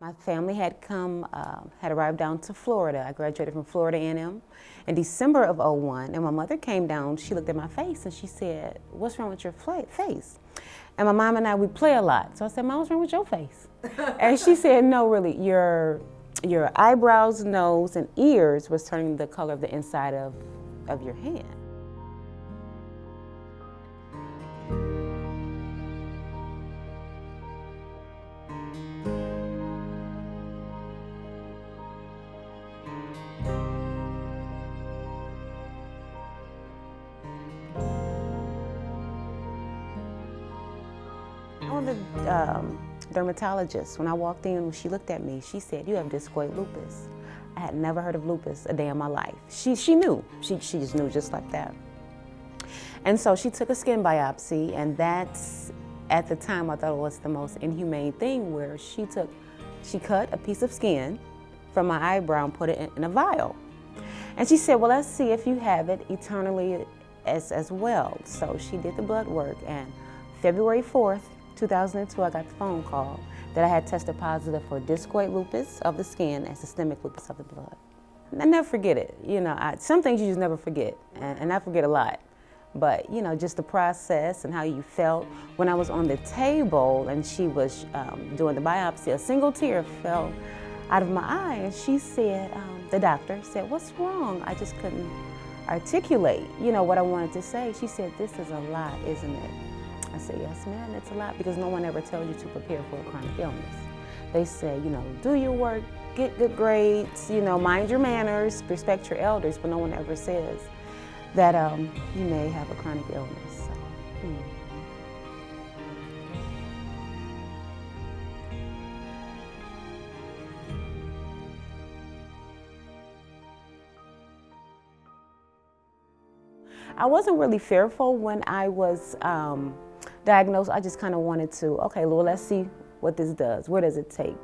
My family had had arrived down to Florida. I graduated from Florida A&M in December of '01, and my mother came down. She looked at my face and she said, "What's wrong with your face?" And my mom and I, we play a lot. So I said, "Mom, what's wrong with your face?" And she said, "No, really, your eyebrows, nose, and ears was turning the color of the inside of your hand." One of the dermatologists, when I walked in, when she looked at me, she said, "You have discoid lupus." I had never heard of lupus a day in my life. She knew. She just knew just like that. And so she took a skin biopsy, and that's, at the time, I thought it was the most inhumane thing, where she cut a piece of skin from my eyebrow and put it in a vial. And she said, "Well, let's see if you have it eternally as well." So she did the blood work, and February 4th, 2002, I got the phone call that I had tested positive for discoid lupus of the skin and systemic lupus of the blood. And I never forget it. You know, some things you just never forget, and I forget a lot. But, you know, just the process and how you felt. When I was on the table and she was doing the biopsy, a single tear fell out of my eye, and she said, the doctor said, "What's wrong?" I just couldn't articulate, you know, what I wanted to say. She said, "This is a lot, isn't it?" I said, "Yes, ma'am, it's a lot," because no one ever tells you to prepare for a chronic illness. They say, you know, do your work, get good grades, you know, mind your manners, respect your elders, but no one ever says that you may have a chronic illness. So, I wasn't really fearful when I was diagnosed. I just kind of wanted to, okay, well, let's see what this does. Where does it take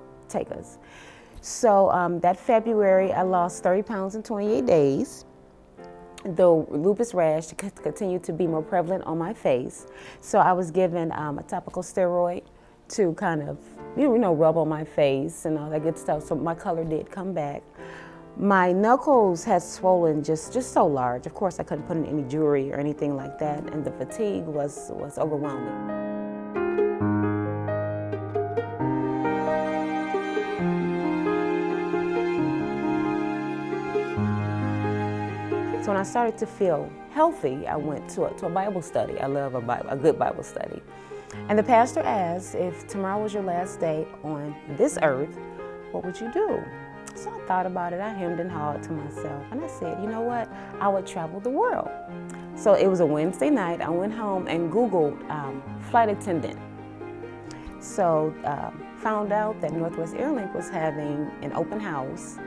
us? So that February, I lost 30 pounds in 28 days. The lupus rash continued to be more prevalent on my face. So I was given a topical steroid to kind of, you know, rub on my face and all that good stuff. So my color did come back. My knuckles had swollen just so large. Of course, I couldn't put in any jewelry or anything like that, and the fatigue was overwhelming. So when I started to feel healthy, I went to a Bible study. I love a good Bible study. And the pastor asked, if tomorrow was your last day on this earth, what would you do? So I thought about it. I hemmed and hawed to myself, and I said, you know what? I would travel the world. So it was a Wednesday night. I went home and Googled flight attendant. So found out that Northwest Airlink was having an open house,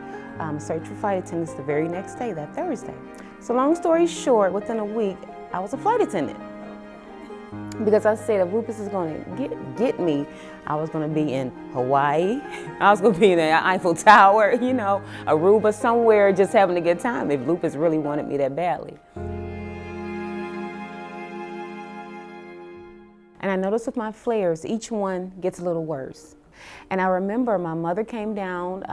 search for flight attendants the very next day, that Thursday. So long story short, within a week, I was a flight attendant. Because I said, if lupus is going to get me, I was going to be in Hawaii. I was going to be in the Eiffel Tower, you know, Aruba, somewhere, just having a good time if lupus really wanted me that badly. And I noticed with my flares, each one gets a little worse. And I remember my mother came down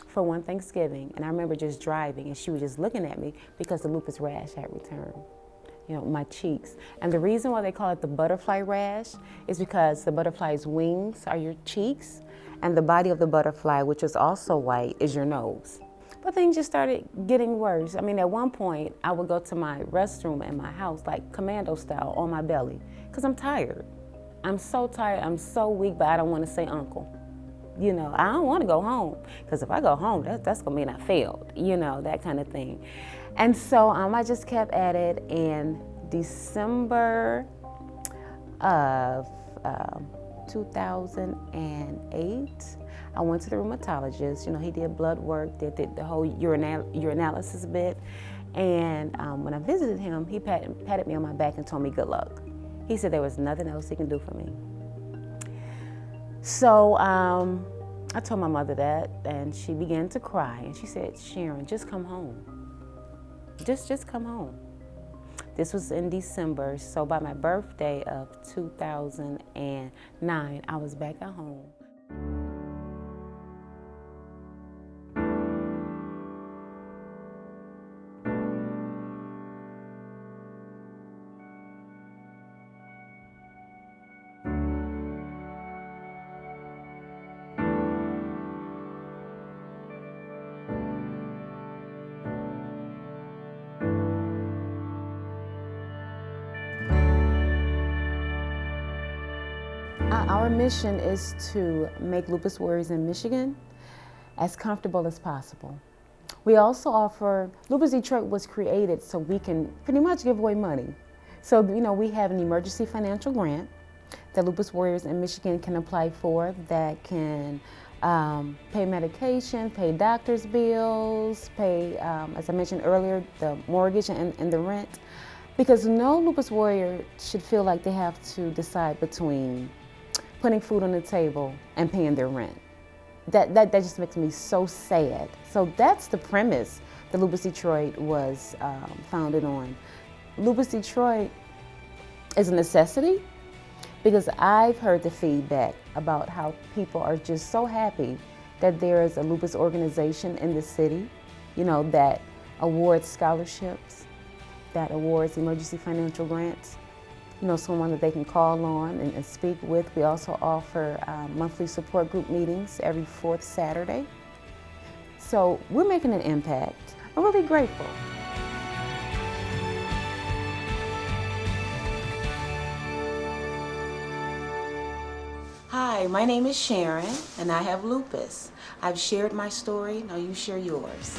for one Thanksgiving, and I remember just driving, and she was just looking at me because the lupus rash had returned. You know, my cheeks. And the reason why they call it the butterfly rash is because the butterfly's wings are your cheeks, and the body of the butterfly, which is also white, is your nose. But things just started getting worse. I mean, at one point, I would go to my restroom in my house, like commando style, on my belly, because I'm tired. I'm so tired, I'm so weak, but I don't want to say uncle. You know, I don't want to go home, because if I go home, that's going to mean I failed, you know, that kind of thing. And so I just kept at it. In December of 2008, I went to the rheumatologist. You know, he did blood work, did the whole urinalysis bit. And when I visited him, he patted me on my back and told me good luck. He said there was nothing else he can do for me. So I told my mother that, and she began to cry. And she said, "Sharon, just come home. Just come home." This was in December, so by my birthday of 2009, I was back at home. Our mission is to make lupus warriors in Michigan as comfortable as possible. We also offer, Lupus Detroit was created so we can pretty much give away money. So, we have an emergency financial grant that lupus warriors in Michigan can apply for that can pay medication, pay doctor's bills, pay, as I mentioned earlier, the mortgage and the rent. Because no lupus warrior should feel like they have to decide between putting food on the table and paying their rent. That just makes me so sad. So that's the premise that Lupus Detroit was founded on. Lupus Detroit is a necessity because I've heard the feedback about how people are just so happy that there is a lupus organization in the city, that awards scholarships, that awards emergency financial grants, someone that they can call on and speak with. We also offer monthly support group meetings every fourth Saturday. So we're making an impact. I'm really grateful. Hi, my name is Sharon, and I have lupus. I've shared my story, now you share yours.